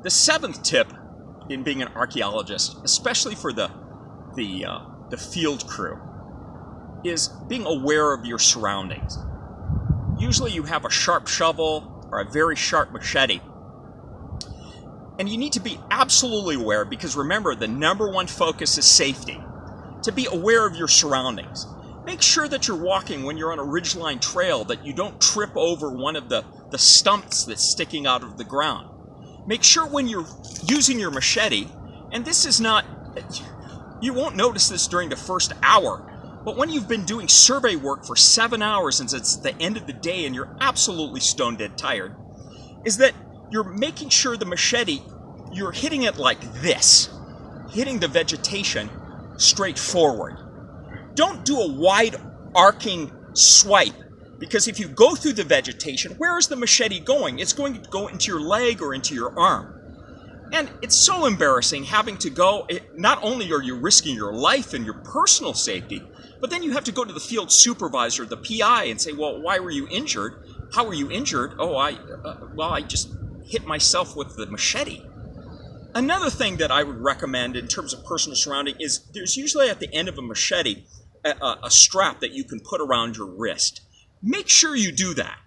The seventh tip in being an archaeologist, especially for the field crew, is being aware of your surroundings. Usually you have a sharp shovel or a very sharp machete. And you need to be absolutely aware, because remember, the number one focus is safety. To be aware of your surroundings. Make sure that you're walking when you're on a ridgeline trail, that you don't trip over one of the stumps that's sticking out of the ground. Make sure when you're using your machete, and this is not, you won't notice this during the first hour, but when you've been doing survey work for 7 hours and it's the end of the day and you're absolutely stone dead tired, is that you're making sure the machete, you're hitting it like this, hitting the vegetation straight forward. Don't do a wide arcing swipe, because if you go through the vegetation, where is the machete going? It's going to go into your leg or into your arm. And it's so embarrassing having to go, not only are you risking your life and your personal safety, but then you have to go to the field supervisor, the PI, and say, well, why were you injured? How were you injured? Oh, I just hit myself with the machete. Another thing that I would recommend in terms of personal surrounding is there's usually at the end of a machete a strap that you can put around your wrist. Make sure you do that,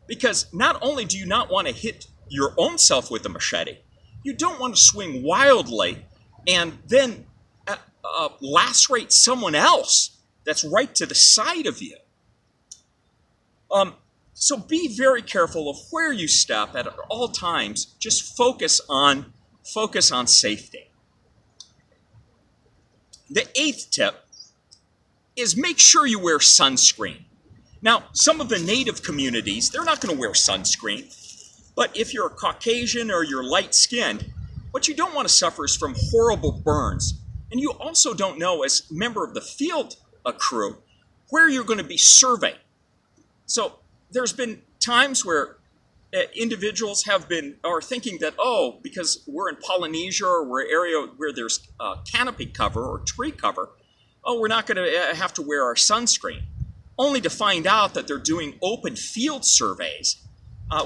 because not only do you not want to hit your own self with a machete, you don't want to swing wildly and then lacerate someone else that's right to the side of you. So be very careful of where you step at all times. Just focus on safety. The eighth tip is make sure you wear sunscreen. Now, some of the native communities, they're not going to wear sunscreen. But if you're a Caucasian or you're light-skinned, what you don't want to suffer is from horrible burns. And you also don't know, as a member of the field crew, where you're going to be surveying. So there's been times where individuals are thinking that, oh, because we're in Polynesia or we're an area where there's canopy cover or tree cover, oh, we're not going to have to wear our sunscreen. Only to find out that they're doing open field surveys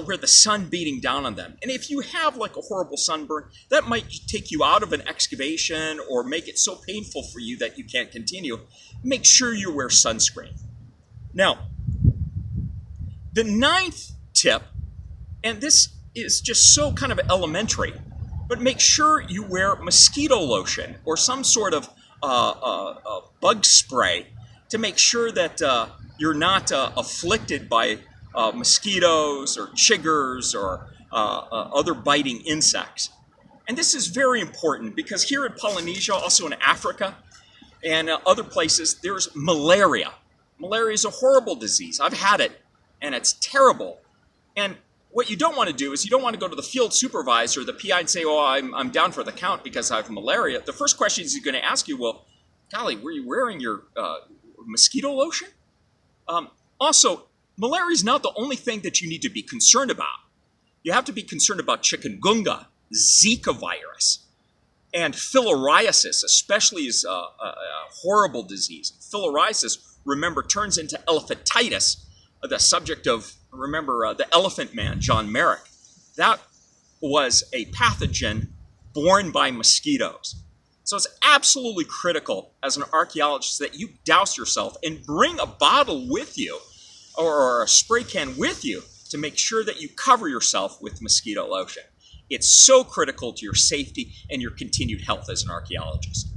where the sun beating down on them. And if you have like a horrible sunburn, that might take you out of an excavation or make it so painful for you that you can't continue. Make sure you wear sunscreen. Now, the ninth tip, and this is just so kind of elementary, but make sure you wear mosquito lotion or some sort of bug spray to make sure that you're not afflicted by mosquitoes or chiggers or other biting insects. And this is very important because here in Polynesia, also in Africa and other places, there's malaria. Malaria is a horrible disease. I've had it, and it's terrible. And what you don't want to do is you don't want to go to the field supervisor, the PI, and say, oh, I'm down for the count because I have malaria. The first question he's going to ask you, well, golly, were you wearing your mosquito lotion? Also, malaria is not the only thing that you need to be concerned about. You have to be concerned about chikungunya, Zika virus, and filariasis, especially is a horrible disease. Filariasis, remember, turns into elephantitis, the subject of, remember, the Elephant Man, John Merrick. That was a pathogen borne by mosquitoes. So it's absolutely critical as an archaeologist that you douse yourself and bring a bottle with you or a spray can with you to make sure that you cover yourself with mosquito lotion. It's so critical to your safety and your continued health as an archaeologist.